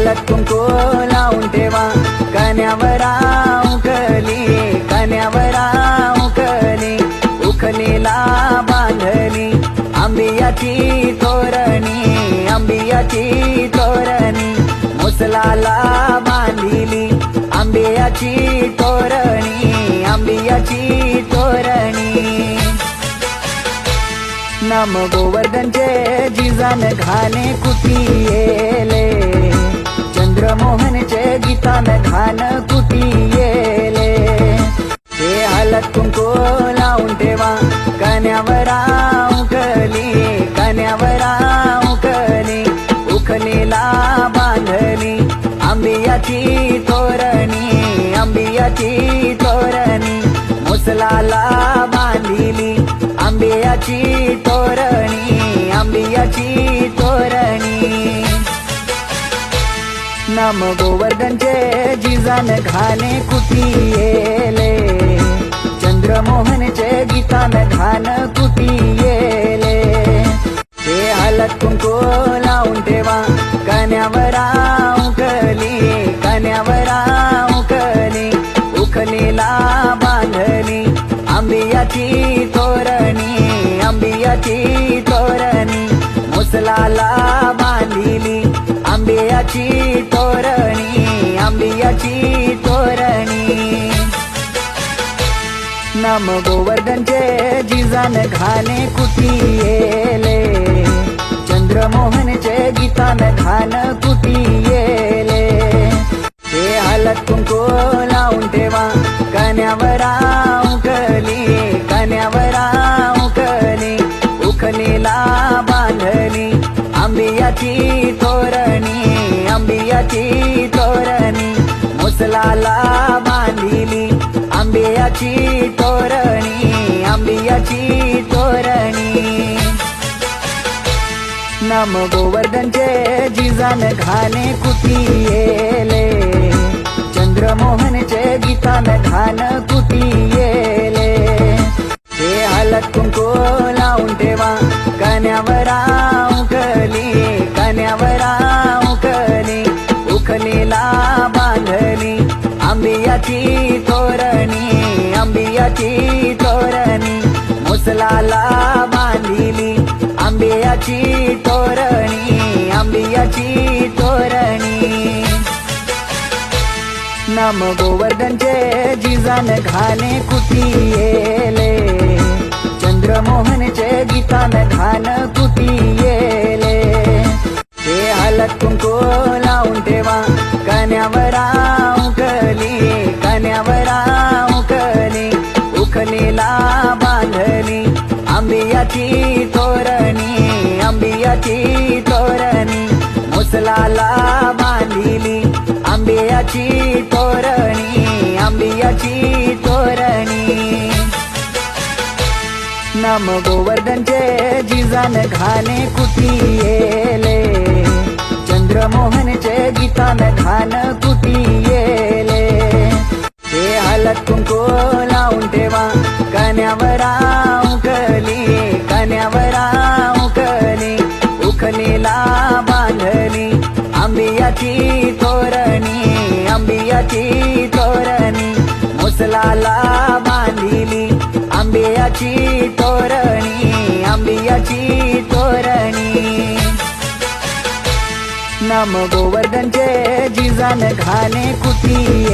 हळद कुंकू लावून ठेवा कन्यावर उकली कन्यावर उकली उखलीला बांधली आंबियाची तोरणी आंबियाची तोरणी मुसलाला बांधिली आंबियाची तोरणी आंबियाची तोरणी नाम गोवर्धनचे जिजान घाणे कुटी येले चंद्रमोहनचे गीतान घाण कुटी येले हे हळद कुंकू लावून ठेवा कन्यावर उकली कन्यावर उकली उखलीला बांधली आंबियाची तोरणी आंबियाची तोरणी मुसलाला बांधिली आंबियाची तोरणी आंबियाची तोरणी नाम गोवर्धनचे जिजान घाणे कुटी येले चंद्रमोहनचे गीतान घाण कुटी येले हे हळद कुंकू लावून ठेवा कन्यावर उकली कन्यावर उकली उखलीला बांधली आंबियाची तोरणी आंबियाची तोरणी मुसलाला बांधिली आंबियाची तोरणी आंबियाची तोरणी नाम गोवर्धनचे जिजान घाणे कुटी येले चंद्रमोहनचे गीतान घाण कुटी येले हे हळद कुंकू लावून ठेवा कन्यावर उकली कन्यावर उकली उखलीला बांधली आंबियाची तोरणी आंबियाची तोरणी मुसलाला बांधिली आंबियाची तोरणी आंबियाची तोरणी नाम गोवर्धनचे जिजान घाणे कुटी येले चंद्रमोहनचे गीतान घाण कुटी येले हे हळद कुंकू लावून ठेवा कन्यावर उकली कन्यावर उकली उखलीला बांधली आंबियाची तोरणी आंबियाची तोरणी मुसलाला बांधिली आंबियाची तोरणी आंबियाची तोरणी नाम गोवर्धनचे जिजान घाणे कुटी येले चंद्रमोहनचे गीतान घाण कुटी येले हे हळद कुंकू लावून ठेवा कन्यावर उकली कन्यावर उकली उखलीला बांधली आंबियाची तोरणी आंबियाची तोरणी मुसलाला बांधिली आंबियाची तोरणी आंबियाची तोरणी नाम गोवर्धनचे जिजान घाणे कुटी येले चंद्रमोहनचे गीतान घाण कुटी येले हे हळद कुंकू लावून ठेवा कन्यावर उकली कन्यावर उकली उखलीला बांधली आंबियाची तोरणी आंबियाची तोरणी मुसलाला बांधिली आंबियाची तोरणी आंबियाची तोरणी नाम गोवर्धनचे जिजान घाणे कुटी